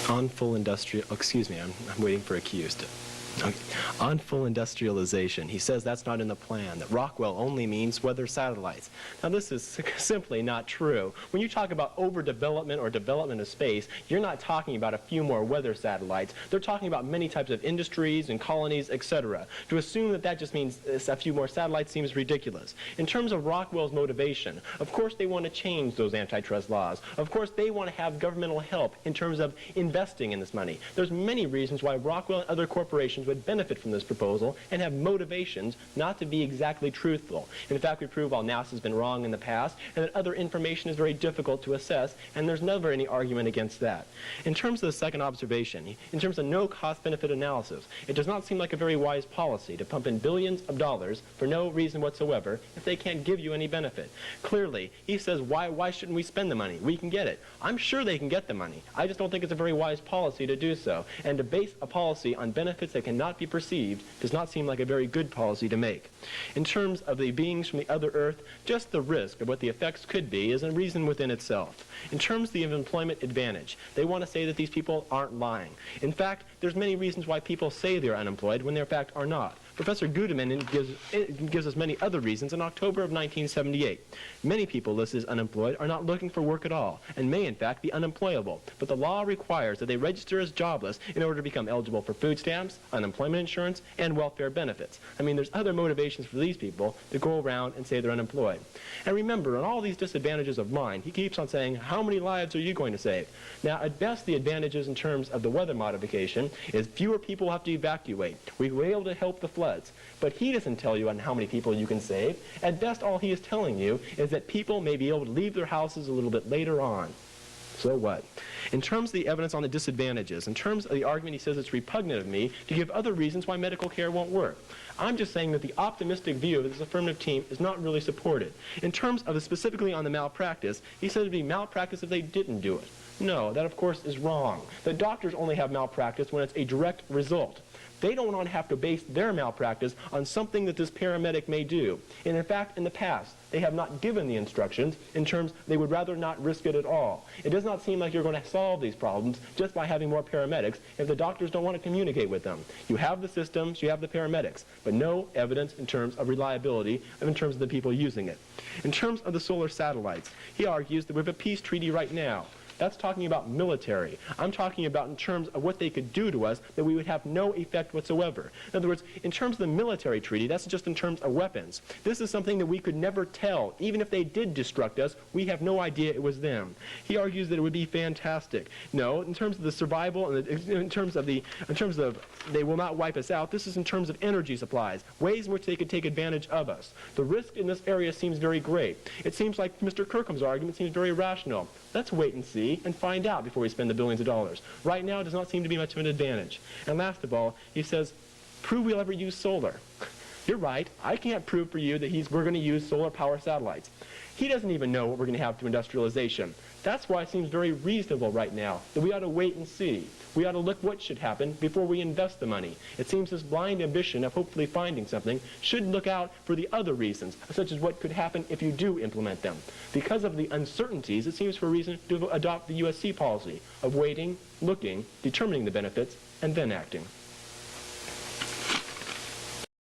On full excuse me, I'm waiting for a cue still. Okay. On full industrialization, he says that's not in the plan, that Rockwell only means weather satellites. Now, this is simply not true. When you talk about overdevelopment or development of space, you're not talking about a few more weather satellites. They're talking about many types of industries and colonies, etc. To assume that that just means a few more satellites seems ridiculous. In terms of Rockwell's motivation, of course they want to change those antitrust laws. Of course they want to have governmental help in terms of investing in this money. There's many reasons why Rockwell and other corporations would benefit from this proposal and have motivations not to be exactly truthful. In fact, we prove all NASA's been wrong in the past and that other information is very difficult to assess, and there's never any argument against that. In terms of the second observation, in terms of no cost-benefit analysis, it does not seem like a very wise policy to pump in billions of dollars for no reason whatsoever if they can't give you any benefit. Clearly, he says, why shouldn't we spend the money? We can get it. I'm sure they can get the money. I just don't think it's a very wise policy to do so. And to base a policy on benefits that cannot be perceived does not seem like a very good policy to make. In terms of the beings from the other Earth, just the risk of what the effects could be is a reason within itself. In terms of the employment advantage, they want to say that these people aren't lying. In fact, there's many reasons why people say they're unemployed when they in fact are not. Professor Gudeman gives us many other reasons in October of 1978. Many people listed as unemployed are not looking for work at all and may in fact be unemployable, but the law requires that they register as jobless in order to become eligible for food stamps, unemployment insurance, and welfare benefits. I mean, there's other motivations for these people to go around and say they're unemployed. And remember, on all these disadvantages of mine, he keeps on saying, how many lives are you going to save? Now, at best, the advantages in terms of the weather modification is fewer people have to evacuate. We were able to help the flood. But he doesn't tell you on how many people you can save. At best, all he is telling you is that people may be able to leave their houses a little bit later on. So what? In terms of the evidence on the disadvantages, in terms of the argument, he says it's repugnant of me to give other reasons why medical care won't work. I'm just saying that the optimistic view of this affirmative team is not really supported. In terms of specifically on the malpractice, he says it would be malpractice if they didn't do it. No, that of course is wrong. The doctors only have malpractice when it's a direct result. They don't want to have to base their malpractice on something that this paramedic may do. And in fact, in the past, they have not given the instructions in terms they would rather not risk it at all. It does not seem like you're going to solve these problems just by having more paramedics if the doctors don't want to communicate with them. You have the systems, you have the paramedics, but no evidence in terms of reliability and in terms of the people using it. In terms of the solar satellites, he argues that we have a peace treaty right now. That's talking about military. I'm talking about in terms of what they could do to us that we would have no effect whatsoever. In other words, in terms of the military treaty, that's just in terms of weapons. This is something that we could never tell. Even if they did destruct us, we have no idea it was them. He argues that it would be fantastic. No, in terms of the survival and in terms of they will not wipe us out, this is in terms of energy supplies, ways in which they could take advantage of us. The risk in this area seems very great. It seems like Mr. Kirkham's argument seems very rational. Let's wait and see and find out before we spend the billions of dollars. Right now, it does not seem to be much of an advantage. And last of all, he says, prove we'll ever use solar. You're right. I can't prove for you that we're going to use solar power satellites. He doesn't even know what we're going to have to industrialization. That's why it seems very reasonable right now that we ought to wait and see. We ought to look what should happen before we invest the money. It seems this blind ambition of hopefully finding something should look out for the other reasons, such as what could happen if you do implement them. Because of the uncertainties, it seems for a reason to adopt the USC policy of waiting, looking, determining the benefits, and then acting.